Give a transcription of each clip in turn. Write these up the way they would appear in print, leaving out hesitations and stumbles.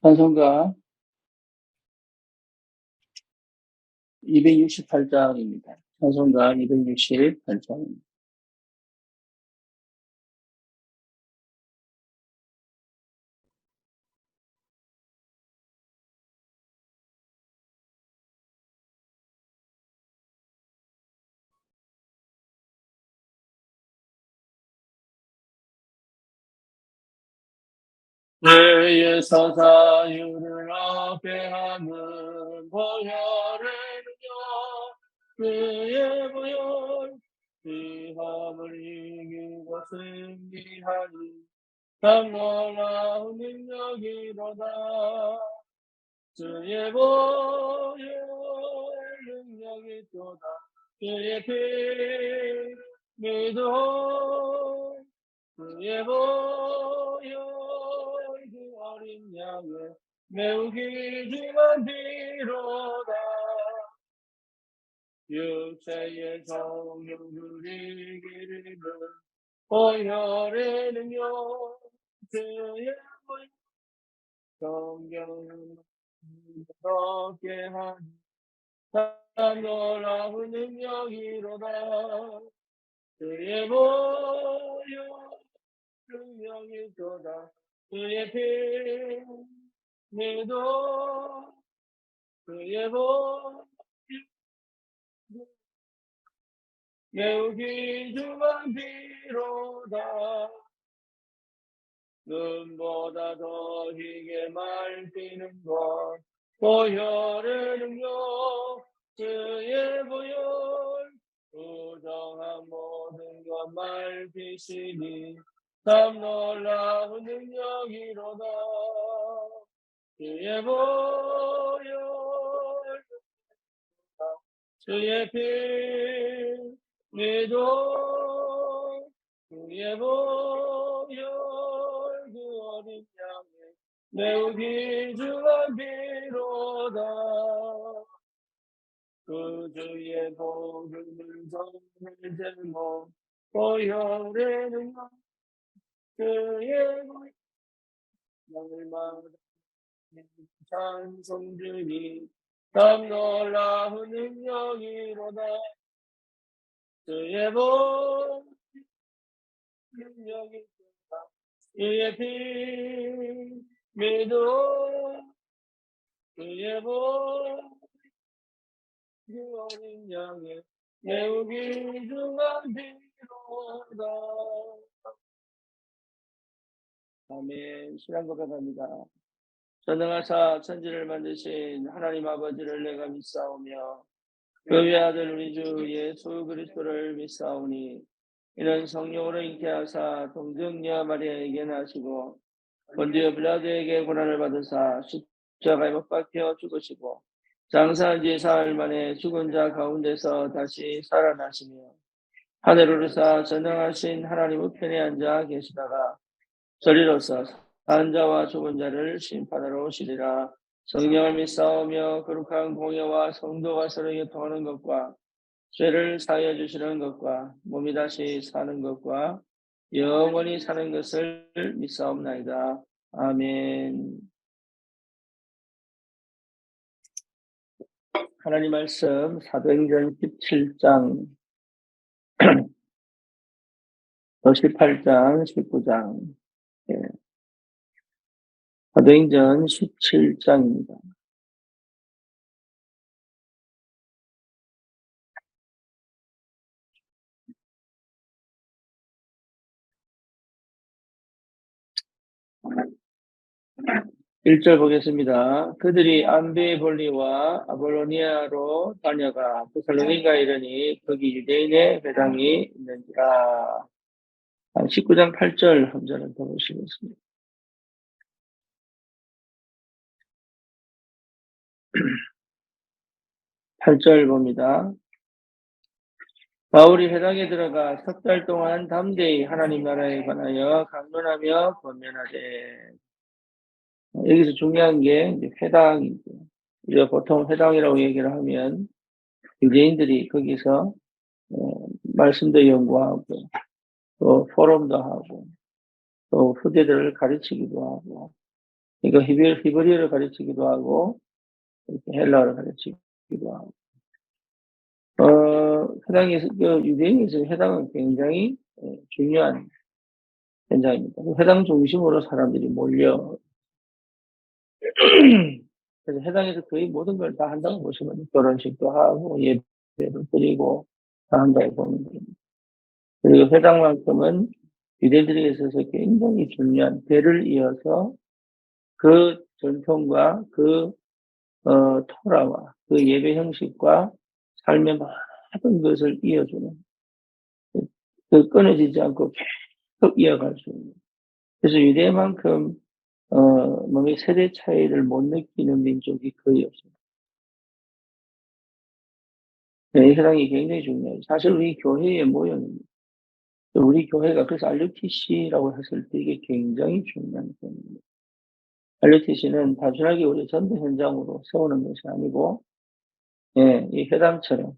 찬송가 268장입니다. 찬송가 268장입니다. 그의 서사유를 앞에 하는 보혈의는요 그의 보혈 위험을 이기고 승리하니 참 놀라운 능력이로다. 주의 보혈 능력이 또다. 그의 피 믿어 그의 보혈 그 어린 양을 매우 귀중한 피로다. 육체의 성령들이 기르는 보혈의 능력 그의 보혈 성경을 얻게 하니 참 놀라운 능력이로다. 그의 보혈 능력이 또다. 그의 피 믿어 그의 보혈 매우 귀중한 피로다. 눈보다 더 희게 말뛰는 것 보혈의 능력 그의 보혈 부정한 모든 것 말뛰시니 참 놀라운 능력이로다. 그의 보혈 주의 피 믿어 그의 보혈 그 어린 양의 매우 귀중한 피로다. 그 주의 복음을 전할 제목 보혈의 능력 그의 보혈 날마다 찬송 주니 참 놀라운 능력이로다. 주의 보혈 능력이 있다. 그의 피 믿어 그의 보혈 그 어린 양의 매우 귀중한 피로다. 아멘. 신앙 고백합니다. 전능하사 천지를 만드신 하나님 아버지를 내가 믿사오며 그 외아들 우리 주 예수 그리스도를 믿사오니 이는 성령으로 잉태하사 동정녀 마리아에게 나시고 본디오 빌라도에게 고난을 받으사 십자가에 못 박혀 죽으시고 장사한 지 사흘 만에 죽은 자 가운데서 다시 살아나시며 하늘을 오르사 전능하신 하나님 우편에 앉아 계시다가 저리로서 산 자와 죽은 자를 심판하러 오시리라. 성령을 믿사오며 거룩한 공예와 성도가 서로 교통하는 것과 죄를 사하여 주시는 것과 몸이 다시 사는 것과 영원히 사는 것을 믿사옵나이다. 아멘. 하나님 말씀 사도행전 17장 18장 19장 사도행전 17장입니다. 일 절 보겠습니다. 그들이 암베볼리와 아볼로니아로 다녀가 데살로니가 이르니 거기 유대인의 회당이 있는지라. 19장 8절 한 절을 더 보시겠습니다. 8절 봅니다. 바울이 회당에 들어가 석 달 동안 담대히 하나님 나라에 관하여 강론하며 권면하되. 여기서 중요한 게 이제 회당이죠. 우리가 보통 회당이라고 얘기를 하면 유대인들이 거기서 말씀도 연구하고 또 포럼도 하고 또 후대들을 가르치기도 하고 그러니까 히브리어를 가르치기도 하고 이렇게 헬라어를 가르치기도 하고. 회당에서 유대인에서 회당은 굉장히 중요한 현장입니다. 회당 중심으로 사람들이 몰려 그래서 회당에서 거의 모든 걸 다 한다고 보시면 돼요. 결혼식도 하고 예배도 드리고 다 한다고 보면 됩니다. 그리고 회당만큼은 유대인들에게 있어서 굉장히 중요한 대를 이어서 그 전통과 그 토라와 그 예배 형식과 삶의 모든 것을 이어주는 그 끊어지지 않고 계속 이어갈 수 있는. 그래서 유대만큼 몸의 세대 차이를 못 느끼는 민족이 거의 없습니다. 네, 회당이 굉장히 중요해요. 사실 우리 교회의 모형입니다. 우리 교회가 그래서 RUTC라고 했을 때 이게 굉장히 중요한 겁니다. RUTC는 단순하게 우리 전도 현장으로 세우는 것이 아니고, 예, 이 회당처럼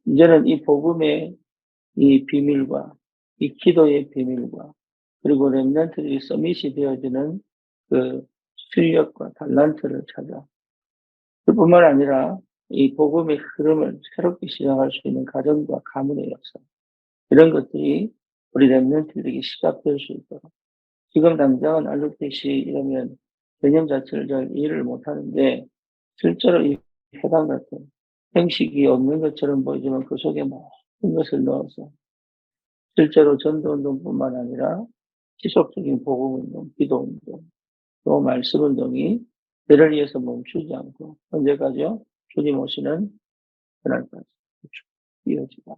이제는 이 복음의 이 비밀과 이 기도의 비밀과 그리고 렘넌트들이 서밋이 되어지는 그 실력과 탤런트를 찾아 그뿐만 아니라 이 복음의 흐름을 새롭게 시작할 수 있는 가정과 가문의 역사 이런 것들이 우리 렘넌트들에게 시작될 수 있도록 지금 당장은 알루테시 이러면 개념 자체를 잘 이해를 못하는데 실제로 이 해당 같은 형식이 없는 것처럼 보이지만 그 속에 모든 것을 넣어서 실제로 전도운동뿐만 아니라 지속적인 복음운동, 기도운동, 또 말씀운동이 때를 위해서 멈추지 않고 언제까지요? 주님 오시는 그날까지 쭉 이어지다.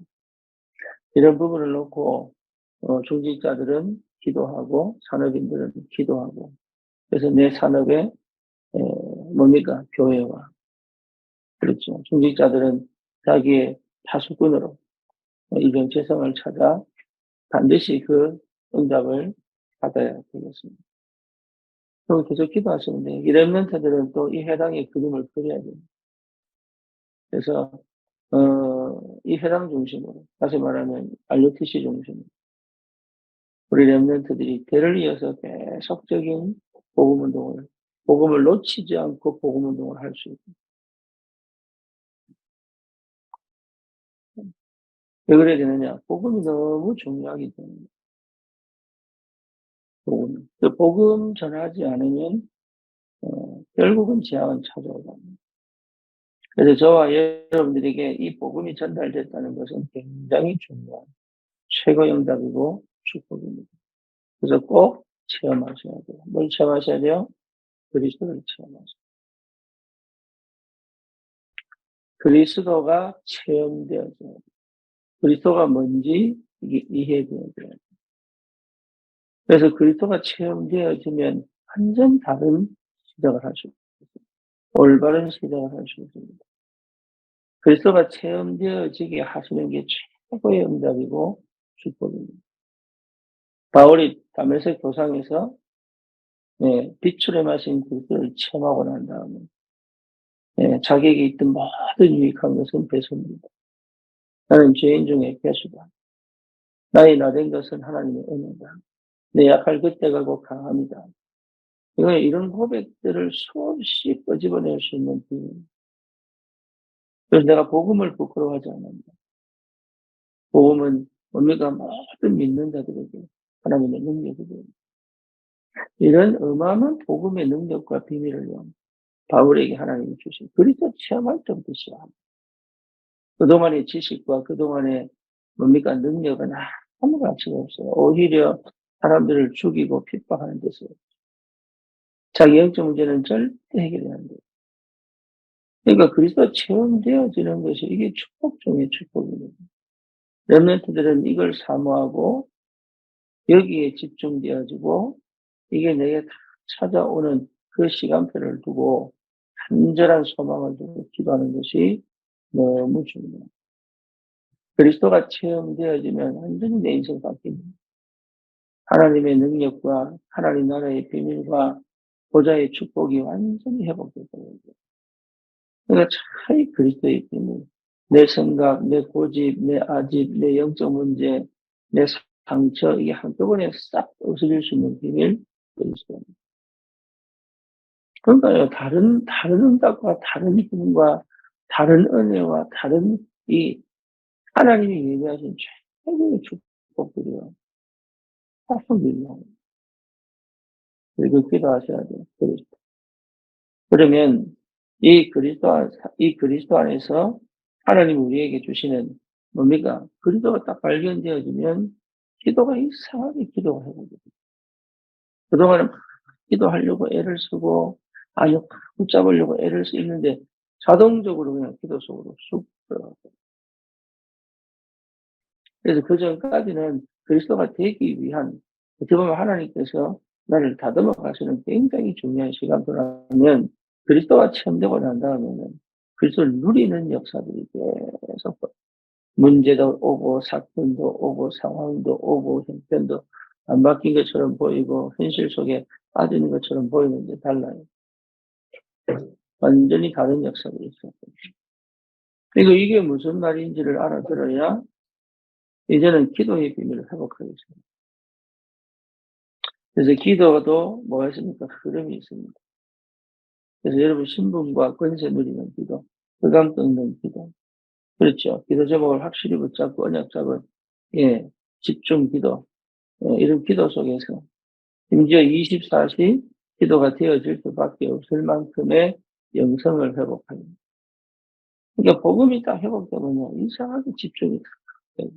이런 부분을 놓고 중직자들은 기도하고 산업인들은 기도하고 그래서 내 산업에 뭡니까? 교회와 그렇죠. 중직자들은 자기의 파수꾼으로 이 정체성을 찾아 반드시 그 응답을 받아야 되겠습니다. 그리고 계속 기도하시는데 이 렘넌트들은 또 이 회당의 그림을 그려야 됩니다. 그래서 이 회당 중심으로 다시 말하면 RUTC 중심으로 우리 렘넌트들이 대를 이어서 계속적인 복음을 놓치지 않고 복음운동을 할 수 있고 왜 그래야 되느냐? 복음이 너무 중요하기 때문에 복음 전하지 않으면 결국은 재앙은 찾아오다. 그래서 저와 여러분들에게 이 복음이 전달됐다는 것은 굉장히 중요한 최고 영답이고 축복입니다. 그래서 꼭 체험하셔야 돼요. 뭘 체험하셔야 돼요? 그리스도를 체험하셔야 돼요. 그리스도가 체험되어져야 돼요. 그리스도가 뭔지 이게 이해되어야 돼요. 그래서 그리스도가 체험되어지면 완전 다른 시작을 할 수 있어요. 올바른 시작을 할 수 있습니다. 그리스도가 체험되어지게 하시는 게 최고의 응답이고 축복입니다. 바울이 다메섹 도상에서 빛으로 마신 그리스도를 체험하고 난 다음에 자기에게 있던 모든 유익한 것은 배설입니다. 나는 죄인 중에 배수다. 나의 나된 것은 하나님의 은혜다. 내 약할 그때가 곧 강합니다. 이런 고백들을 수없이 끄집어낼 수 있는 비밀. 그래서 내가 복음을 부끄러워하지 않는다. 복음은 뭡니까? 모든 믿는 자들에게 하나님의 능력이 됩니다. 이런 어마어마한 복음의 능력과 비밀을요, 바울에게 하나님이 주신 그리스도 체험할 때부터 시작합니다. 그동안의 지식과 그동안의 뭡니까? 능력은 아무 가치가 없어요. 오히려 사람들을 죽이고 핍박하는 데서 자기 영적 문제는 절대 해결이 안 돼요. 그러니까 그리스도 체험되어지는 것이 이게 축복 중의 축복입니다. 렘넌트들은 이걸 사모하고 여기에 집중되어지고 이게 내게 다 찾아오는 그 시간표를 두고 간절한 소망을 두고 기도하는 것이 너무 중요해요. 그리스도가 체험되어지면 완전히 내 인생 바뀝니다. 하나님의 능력과 하나님 나라의 비밀과 보좌의 축복이 완전히 회복되거든요. 그러니까 차라리 그리스도의 비밀, 내 생각, 내 고집, 내 아집, 내 영적 문제, 내 상처 이게 한꺼번에 싹 없어질 수 있는 비밀 그리스도입니다. 그러니까요. 다른 응답과 다른 기쁨과 다른 은혜와 다른 이 하나님이 예비하신 최고의 축복들이요. 다 성경이요. 그리고 기도하셔야 돼요. 그러면 이 그리스도 안에서 하나님이 우리에게 주시는 뭡니까? 그리스도가 딱 발견되어지면 기도가 이상하게 기도가 해거든요. 그동안은 막 기도하려고 애를 쓰고 아니 붙잡으려고 애를 쓰는데 자동적으로 그냥 기도 속으로 쑥 들어가고. 그래서 그전까지는 그리스도가 되기 위한 어떻게 보면 하나님께서 나를 다듬어 가시는 굉장히 중요한 시간표라면 그리스도가 체험되고 난 다음에는 그리스도를 누리는 역사들이 계속 문제도 오고 사건도 오고 상황도 오고 형편도 안 바뀐 것처럼 보이고 현실 속에 빠지는 것처럼 보이는데 달라요. 완전히 다른 역사들이 있어요. 그리고 이게 무슨 말인지를 알아들어야 이제는 기도의 비밀을 회복하겠습니다. 그래서 기도도 뭐가 있습니까? 흐름이 있습니다. 그래서 여러분 신분과 권세 누리는 기도, 흑암 끊는 기도, 그렇죠. 기도 제목을 확실히 붙잡고 언약 잡은 예, 집중 기도, 이런 기도 속에서 심지어 24시 기도가 되어질 수밖에 없을 만큼의 영성을 회복하는. 그러니까 복음이 딱 회복되면요 이상하게 집중이 딱 돼요.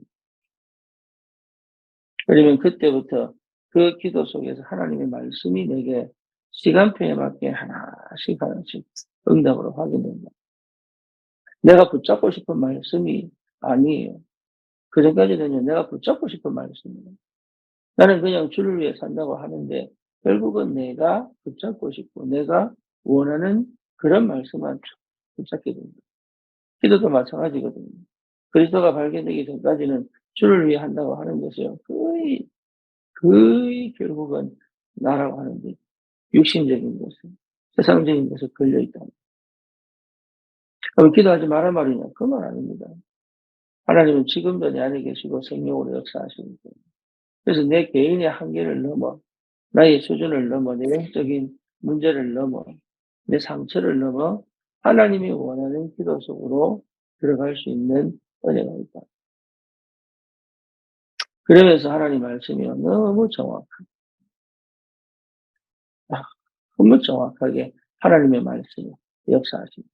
그러면 그때부터 그 기도 속에서 하나님의 말씀이 내게 시간표에 맞게 하나씩 하나씩 응답으로 확인된다. 내가 붙잡고 싶은 말씀이 아니에요. 그전까지는요, 내가 붙잡고 싶은 말씀이에요. 나는 그냥 주를 위해 산다고 하는데, 결국은 내가 붙잡고 싶고, 내가 원하는 그런 말씀만 쭉 붙잡게 됩니다. 기도도 마찬가지거든요. 그리스도가 발견되기 전까지는 주를 위해 한다고 하는 것이요. 거의 결국은 나라고 하는데, 육신적인 것은, 세상적인 것에 걸려있다. 그럼 기도하지 말란 말이냐? 그 말 아닙니다. 하나님은 지금도 내 안에 계시고 생명으로 역사하시니까. 그래서 내 개인의 한계를 넘어, 나의 수준을 넘어, 내 영적인 문제를 넘어, 내 상처를 넘어 하나님이 원하는 기도 속으로 들어갈 수 있는 은혜가 있다. 그러면서 하나님 말씀이 너무 너무 정확하게 하나님의 말씀이 역사하십니다.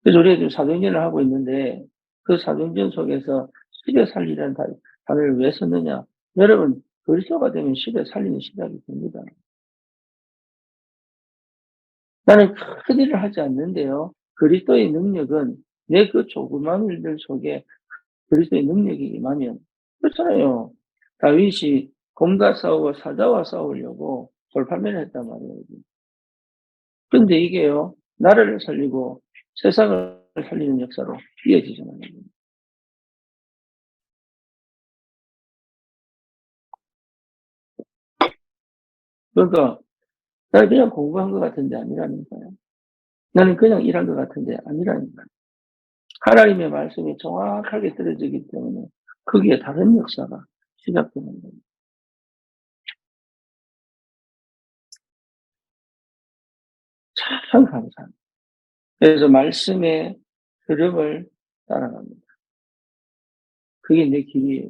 그래서 우리가 지금 사도행전을 하고 있는데 그 사도행전 속에서 시대 살리라는 단어를 왜 썼느냐? 여러분, 그리스도가 되면 시대 살리는 시작이 됩니다. 나는 큰 일을 하지 않는데요. 그리스도의 능력은 내 그 조그만 일들 속에 그리스도의 능력이 임하면 그렇잖아요. 다윗이 곰과 싸우고 사자와 싸우려고 돌팔매를 했단 말이에요. 근데 이게요. 나라를 살리고 세상을 살리는 역사로 이어지잖아요. 그러니까 나는 그냥 공부한 것 같은데 아니라니까요. 나는 그냥 일한 것 같은데 아니라니까요. 하나님의 말씀이 정확하게 떨어지기 때문에 거기에 다른 역사가 시작되는 거예요. 참 감사합니다. 그래서 말씀의 흐름을 따라갑니다. 그게 내 길이에요.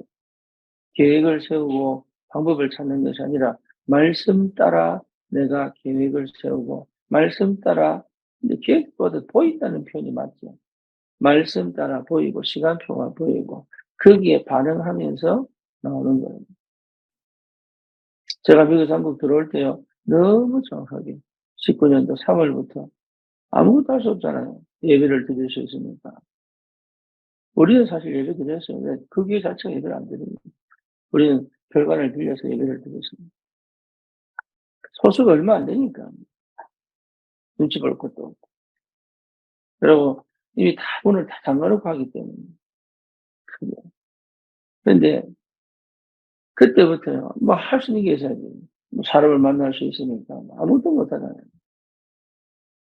계획을 세우고 방법을 찾는 것이 아니라 말씀 따라 내가 계획을 세우고 말씀 따라 근데 계획보다 보인다는 표현이 맞죠. 말씀 따라 보이고 시간표가 보이고 거기에 반응하면서 나오는 거예요. 제가 미국 한국 들어올 때요. 너무 정확하게 19년도 3월부터 아무것도 할 수 없잖아요. 예배를 드릴 수 있으니까. 우리는 사실 예배 드렸어요. 왜? 그 교회 자체가 예배를 안 드립니다. 우리는 별관을 빌려서 예배를 드렸습니다. 소수가 얼마 안 되니까. 눈치 볼 것도 없고. 그리고 이미 다 문을 다 잠가 놓고 하기 때문에. 그게. 그런데 그때부터요. 뭐 할 수 있는 게 있어야지. 뭐 사람을 만날 수 있으니까 아무것도 못 하잖아요.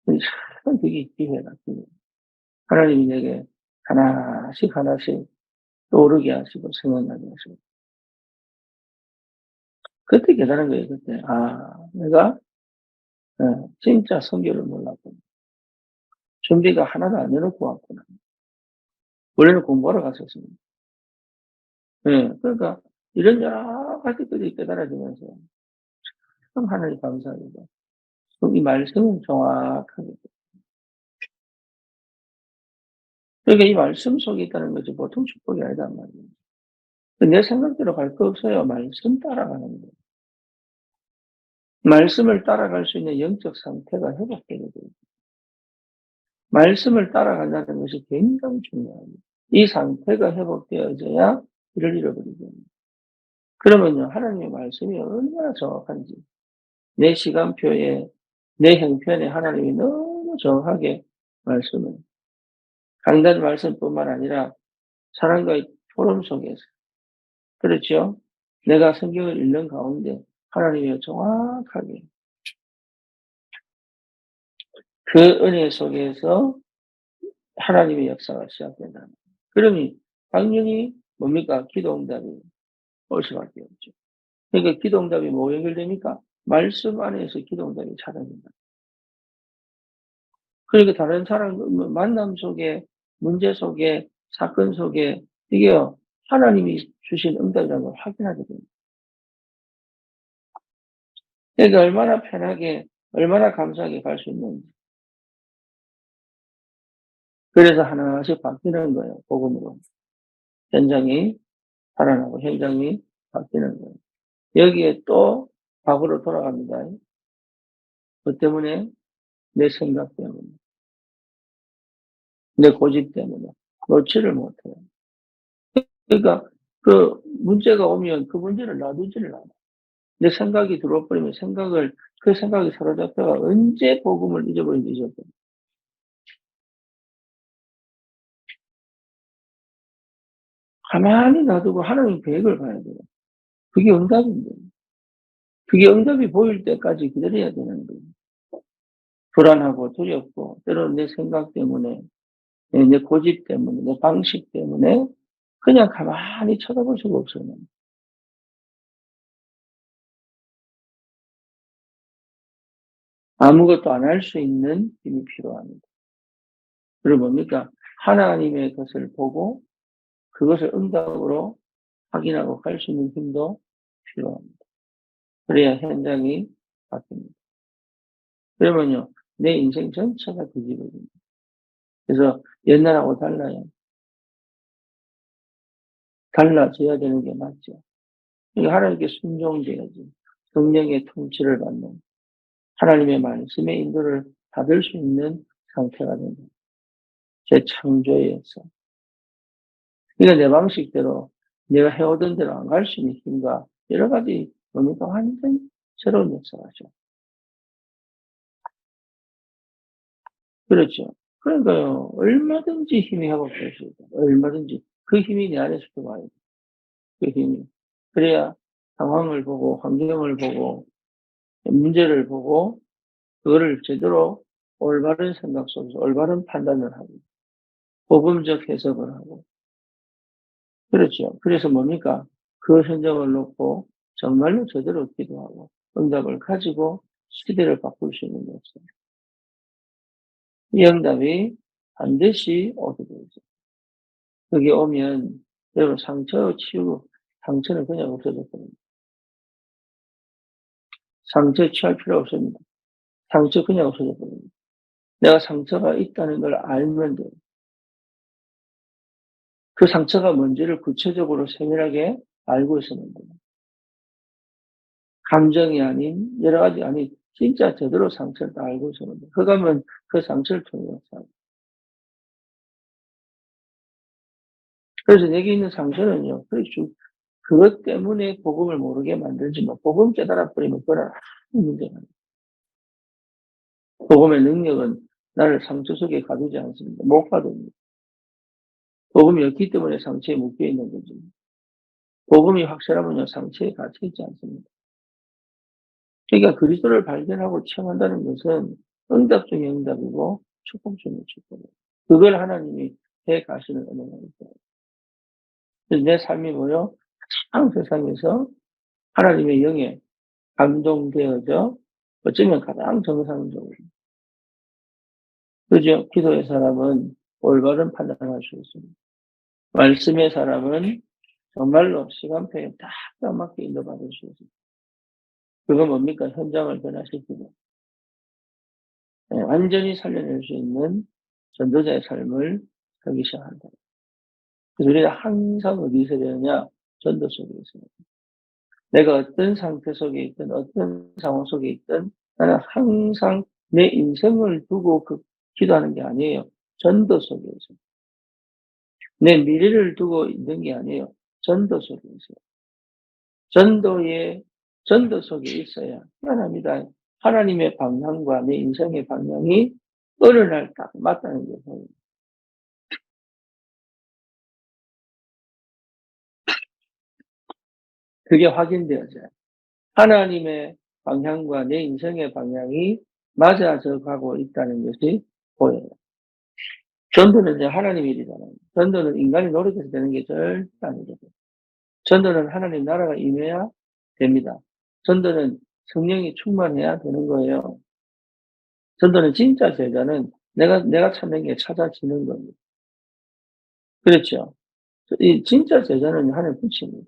근데 참 그게 기회라, 기회. 하나님이 내게 하나씩 하나씩 떠오르게 하시고 생각나게 하시고. 그때 깨달은 거예요, 그때. 아, 내가 예, 진짜 성경을 몰랐구나. 준비가 하나도 안 해 놓고 왔구나. 원래는 공부하러 갔었습니다. 예. 그러니까 이런 여러 가지들이 깨달아지면서 참 하나님 감사합니다. 이 말씀은 정확하게 그러니까 이 말씀 속에 있다는 것이 보통 축복이 아니단 말이에요. 내 생각대로 갈 거 없어요. 말씀 따라가는 거예요. 말씀을 따라갈 수 있는 영적 상태가 회복되게 돼요. 말씀을 따라간다는 것이 굉장히 중요합니다. 이 상태가 회복되어져야 길을 잃어버리죠. 그러면요, 하나님의 말씀이 얼마나 정확한지, 내 시간표에, 내 형편에 하나님이 너무 정확하게 말씀을, 간단한 말씀뿐만 아니라 사람과의 토론 속에서, 그렇죠? 내가 성경을 읽는 가운데 하나님이 정확하게 그 은혜 속에서 하나님의 역사가 시작된다는 거예요. 그러니 당연히 뭡니까? 기도 응답이 올 수밖에 없죠. 그러니까 기도 응답이 뭐 연결됩니까? 말씀 안에서 기도 응답이 찾아진다. 그러니까 다른 사람 만남 속에 문제 속에 사건 속에 이게요 하나님이 주신 응답이라는 걸 확인하게 됩니다. 그러니까 얼마나 편하게 얼마나 감사하게 갈 수 있는지. 그래서 하나씩 바뀌는 거예요. 복음으로. 현장이 살아나고 현장이 바뀌는 거예요. 여기에 또 과거로 돌아갑니다. 그 때문에 내 생각 때문에 내 고집 때문에 놓지를 못해요. 그러니까 그 문제가 오면 그 문제를 놔두지를 않아요. 내 생각이 들어와 버리면 그 생각이 사로잡혀가 언제 복음을 잊어버린지 잊어버려요. 가만히 놔두고 하나님 계획을 봐야 돼요. 그게 응답인데. 그게 응답이 보일 때까지 기다려야 되는 거예요. 불안하고 두렵고 때로는 내 생각 때문에 내 고집 때문에 내 방식 때문에 그냥 가만히 쳐다볼 수가 없어요. 아무것도 안 할 수 있는 힘이 필요합니다. 그리고 뭡니까? 하나님의 것을 보고 그것을 응답으로 확인하고 갈 수 있는 힘도 필요합니다. 그래야 현장이 바뀝니다. 그러면요, 내 인생 전체가 뒤집어집니다. 그래서 옛날하고 달라요. 달라져야 되는 게 맞죠. 그러니까 하나님께 순종돼야지. 성령의 통치를 받는 하나님의 말씀의 인도를 받을 수 있는 상태가 된다. 재창조에서. 그러니까 내 방식대로 내가 해오던 대로 안 갈 수 있는 힘과 여러 가지 뭡니까? 완전히 새로운 역사가죠. 그렇죠. 그러니까요, 얼마든지 힘이 회복될 수 있다. 얼마든지. 그 힘이 내 안에서 들어와야 돼. 그 힘이. 그래야 상황을 보고, 환경을 보고, 문제를 보고, 그거를 제대로 올바른 생각 속에서 올바른 판단을 하고, 복음적 해석을 하고, 그렇죠. 그래서 뭡니까? 그 현장을 놓고 정말로 제대로 기도하고 응답을 가지고 시대를 바꿀 수 있는 역사. 이 응답이 반드시 오게 되죠. 그게 오면 여러분 상처 치유고 상처는 그냥 없어졌거든요. 상처 취할 필요 없습니다. 상처 그냥 없어졌거든요. 내가 상처가 있다는 걸 알면 돼요. 그 상처가 뭔지를 구체적으로 세밀하게 알고 있으면 돼요. 감정이 아닌 여러 가지 아닌 진짜 제대로 상처를 다 알고 있으면 돼요. 그러면 그 상처를 통해서 그래서 내게 있는 상처는요. 그것 때문에 복음을 모르게 만들지 뭐 복음 깨달아 버리면 그건 아무 문제가 아니에요. 복음의 능력은 나를 상처 속에 가두지 않습니다. 못 가둡니다. 복음이 없기 때문에 상처에 묶여 있는 거죠. 복음이 확실하면요 상처에 갇혀 있지 않습니다. 그러니까 그리스도를 발견하고 체험한다는 것은 응답 중의 응답이고 축복 중의 축복이에요. 그걸 하나님이 해 가시는 은혜입니다. 그래서 내 삶이 뭐요? 참 세상에서 하나님의 영에 감동되어져 어쩌면 가장 정상적으로. 그죠? 기도의 사람은 올바른 판단을 할 수 있습니다. 말씀의 사람은 정말로 시간표에 딱 맞게 인도받을 수 있습니다. 그건 뭡니까? 현장을 변화시키고 완전히 살려낼 수 있는 전도자의 삶을 살기 시작한다. 그래서 우리가 항상 어디 있어야 되느냐? 전도 속에 있어요. 내가 어떤 상태 속에 있든 어떤 상황 속에 있든 나는 항상 내 인생을 두고 기도하는 게 아니에요. 전도 속에 있어요. 내 미래를 두고 있는 게 아니에요. 전도 속에 있어요. 전도 속에 있어야 희한합니다. 하나님의 방향과 내 인생의 방향이 어느 날 딱 맞다는 게 보여요. 그게 확인되어져요. 하나님의 방향과 내 인생의 방향이 맞아져 가고 있다는 것이 보여요. 전도는 이제 하나님 일이잖아요. 전도는 인간이 노력해서 되는 게 절대 아니거든요. 전도는 하나님 나라가 임해야 됩니다. 전도는 성령이 충만해야 되는 거예요. 전도는 진짜 제자는 내가 찾는 게 찾아지는 겁니다. 그렇죠? 이 진짜 제자는 하나님 붙입니다.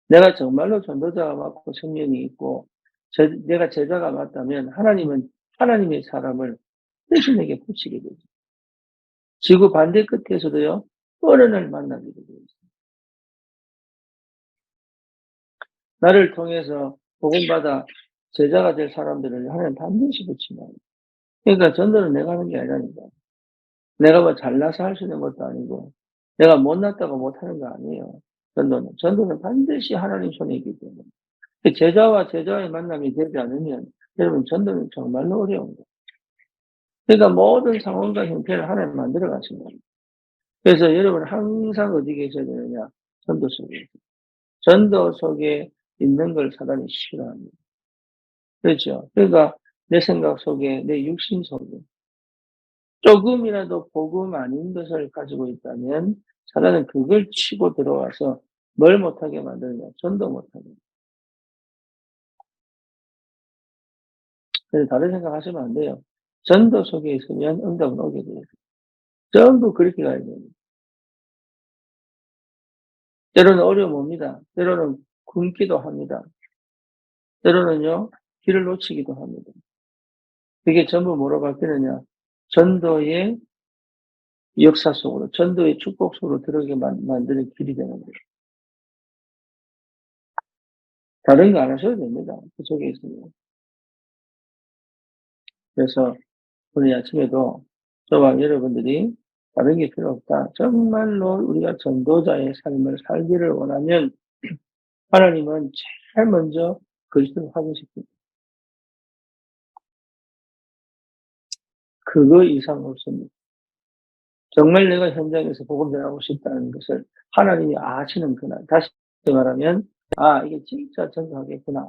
내가 정말로 전도자가 맞고 성령이 있고 내가 제자가 맞다면 하나님은 하나님의 사람을 대신에게 붙이게 되죠. 지구 반대 끝에서도요. 어느 날 만나게 되어 있어요. 나를 통해서 복음받아 제자가 될 사람들을 하나님 반드시 붙입니다. 그러니까 전도는 내가 하는 게 아니라니까. 내가 뭐 잘나서 할 수 있는 것도 아니고 내가 못났다고 못하는 거 아니에요. 전도는 반드시 하나님 손에 있기 때문에. 제자와 제자의 만남이 되지 않으면 여러분 전도는 정말로 어려운 거예요. 그러니까 모든 상황과 형태를 하나님 만들어 가신 겁니다. 그래서 여러분 항상 어디 계셔야 되느냐? 전도 속에. 전도 속에 있는 걸 사단이 싫어합니다. 그렇죠? 그러니까 내 생각 속에, 내 육신 속에 조금이라도 복음 아닌 것을 가지고 있다면 사단은 그걸 치고 들어와서 뭘 못하게 만드냐? 전도 못하게. 그래서 다른 생각하시면 안 돼요. 전도 속에 있으면 응답은 오게 돼요. 전부 그렇게 가야 됩니다. 때로는 어려움 옵니다. 때로는 굶기도 합니다. 때로는요, 길을 놓치기도 합니다. 그게 전부 뭐로 바뀌느냐? 전도의 역사 속으로, 전도의 축복 속으로 들어오게 만드는 길이 되는 거예요. 다른 거 안 하셔도 됩니다. 그 속에 있으면. 그래서 오늘 아침에도 저와 여러분들이 다른 게 필요 없다. 정말로 우리가 전도자의 삶을 살기를 원하면 하나님은 제일 먼저 그리스도를 확인시킵니다. 그거 이상 없습니다. 정말 내가 현장에서 복음 전하고 싶다는 것을 하나님이 아시는 그날, 다시 말하면, 아, 이게 진짜 전도하겠구나.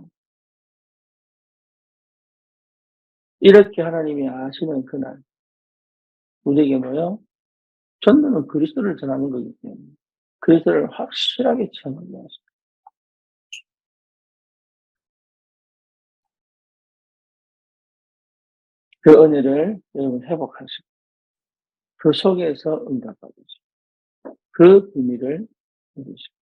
이렇게 하나님이 아시는 그날, 우리에게 뭐요? 전도는 그리스도를 전하는 거기 때문에, 그리스도를 확실하게 체험하게 하십니다. 그 은혜를 여러분 회복하시고, 그 속에서 응답받으시고, 그 비밀을 누리시고.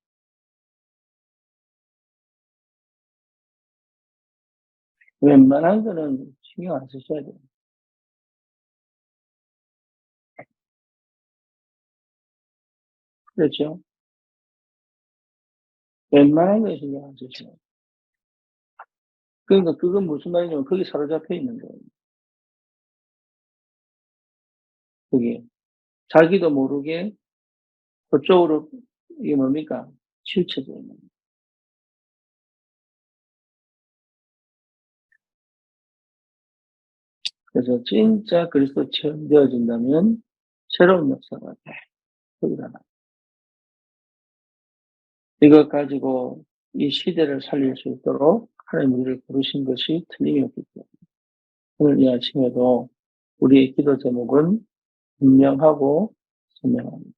웬만한 거는 신경 안 쓰셔야 돼요. 그렇죠? 웬만한 거에 신경 안 쓰셔야 돼요. 그러니까 그건 무슨 말이냐면 거기 사로잡혀 있는 거예요. 그게. 자기도 모르게 그쪽으로, 이게 뭡니까? 치우쳐져 있는 거예요. 그래서 진짜 그리스도 체험되어진다면 새로운 역사가 일어나. 이것 가지고 이 시대를 살릴 수 있도록 하나님 우리를 부르신 것이 틀림이 없기 때문에 오늘 이 아침에도 우리의 기도 제목은 분명하고 선명합니다.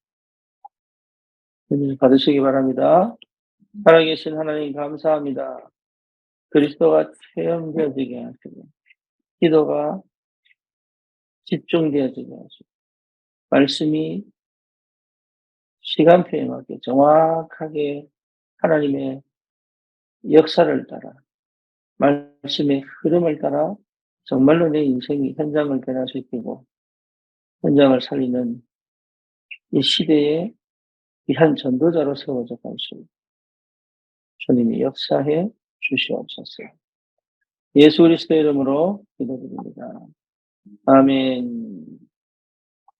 은혜를 받으시기 바랍니다. 살아계신 하나님 감사합니다. 그리스도가 체험되어지게 하시고 기도가 집중되어지게 하시고 말씀이 시간표에 맞게 정확하게 하나님의 역사를 따라 말씀의 흐름을 따라 정말로 내 인생이 현장을 변화시키고 현장을 살리는 이 시대의 귀한 전도자로 세워져 갈 수 있고 주님이 역사해 주시옵소서. 예수 그리스도의 이름으로 기도드립니다. 아멘.